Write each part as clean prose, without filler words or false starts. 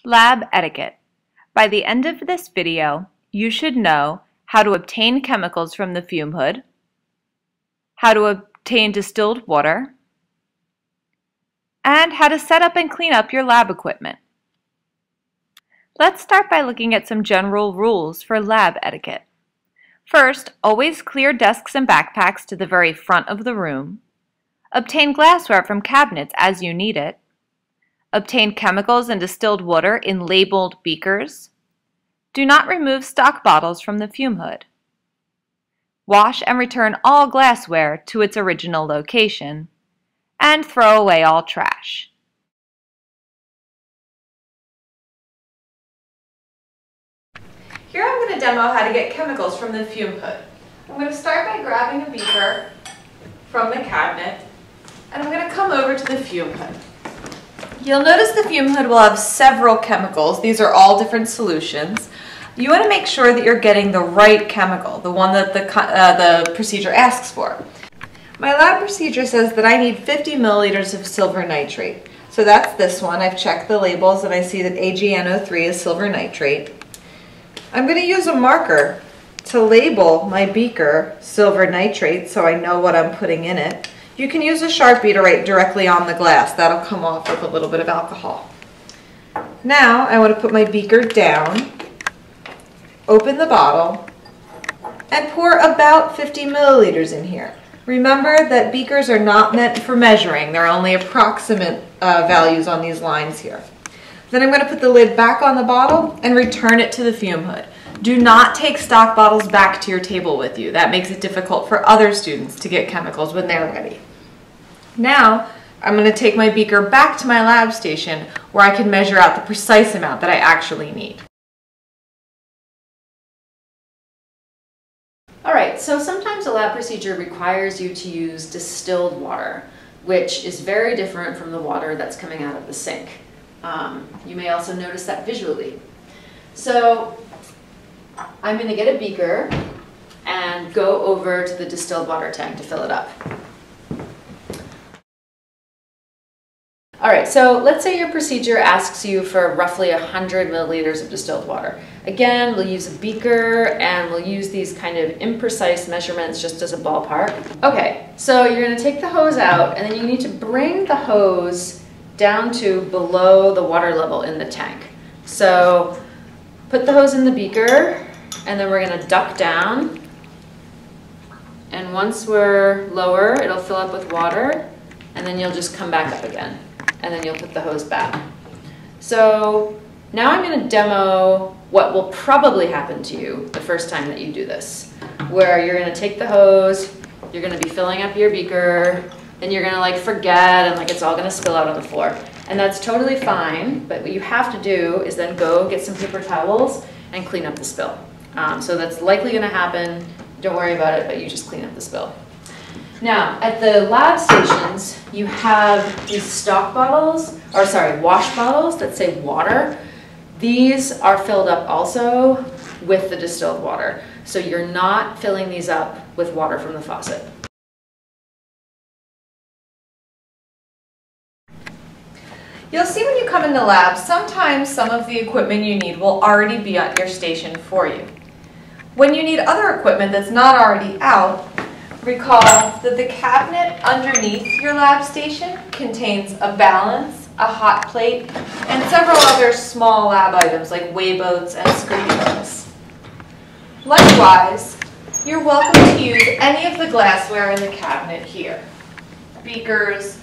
Lab etiquette. By the end of this video, you should know how to obtain chemicals from the fume hood, how to obtain distilled water, and how to set up and clean up your lab equipment. Let's start by looking at some general rules for lab etiquette. First, always clear desks and backpacks to the very front of the room. Obtain glassware from cabinets as you need it. Obtain chemicals and distilled water in labeled beakers. Do not remove stock bottles from the fume hood. Wash and return all glassware to its original location. And throw away all trash. Here I'm going to demo how to get chemicals from the fume hood. I'm going to start by grabbing a beaker from the cabinet, and I'm going to come over to the fume hood. You'll notice the fume hood will have several chemicals. These are all different solutions. You want to make sure that you're getting the right chemical, the one that the procedure asks for. My lab procedure says that I need 50 milliliters of silver nitrate. So that's this one. I've checked the labels and I see that AgNO3 is silver nitrate. I'm going to use a marker to label my beaker silver nitrate so I know what I'm putting in it. You can use a Sharpie to write directly on the glass. That'll come off with a little bit of alcohol. Now I want to put my beaker down, open the bottle, and pour about 50 milliliters in here. Remember that beakers are not meant for measuring. They're only approximate values on these lines here. Then I'm going to put the lid back on the bottle and return it to the fume hood. Do not take stock bottles back to your table with you. That makes it difficult for other students to get chemicals when they're ready. Now, I'm going to take my beaker back to my lab station where I can measure out the precise amount that I actually need. Alright, so sometimes a lab procedure requires you to use distilled water, which is very different from the water that's coming out of the sink. You may also notice that visually. So I'm going to get a beaker and go over to the distilled water tank to fill it up. Alright, so let's say your procedure asks you for roughly 100 milliliters of distilled water. Again, we'll use a beaker and we'll use these kind of imprecise measurements just as a ballpark. Okay, so you're going to take the hose out and then you need to bring the hose down to below the water level in the tank. So put the hose in the beaker and then we're going to duck down, and once we're lower it'll fill up with water and then you'll just come back up again and then you'll put the hose back. So now I'm going to demo what will probably happen to you the first time that you do this, where you're going to take the hose, you're going to be filling up your beaker, then you're going to like forget and like it's all going to spill out on the floor. And that's totally fine, but what you have to do is then go get some paper towels and clean up the spill. So that's likely going to happen. Don't worry about it, but you just clean up the spill. Now, at the lab stations, you have these stock bottles, or sorry, wash bottles that say water. These are filled up also with the distilled water. So you're not filling these up with water from the faucet. You'll see when you come in the lab, sometimes some of the equipment you need will already be at your station for you. When you need other equipment that's not already out, recall that the cabinet underneath your lab station contains a balance, a hot plate, and several other small lab items like weigh boats and scrutinos. Likewise, you're welcome to use any of the glassware in the cabinet here. Beakers,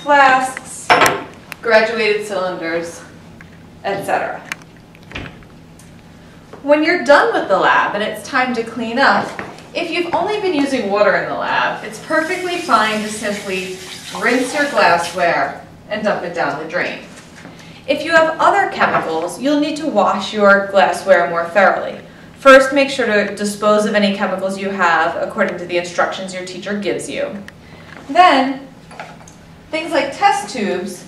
flasks, graduated cylinders, etc. When you're done with the lab and it's time to clean up, if you've only been using water in the lab, it's perfectly fine to simply rinse your glassware and dump it down the drain. If you have other chemicals, you'll need to wash your glassware more thoroughly. First, make sure to dispose of any chemicals you have according to the instructions your teacher gives you. Then, things like test tubes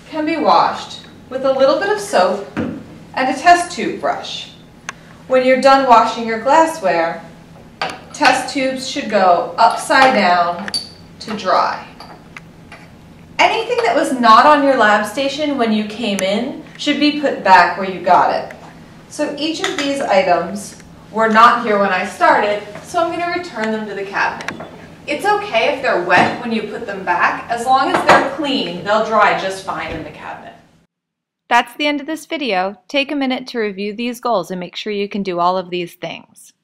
can be washed with a little bit of soap and a test tube brush. When you're done washing your glassware, test tubes should go upside down to dry. Anything that was not on your lab station when you came in should be put back where you got it. So each of these items were not here when I started, so I'm going to return them to the cabinet. It's okay if they're wet when you put them back. As long as they're clean, they'll dry just fine in the cabinet. That's the end of this video. Take a minute to review these goals and make sure you can do all of these things.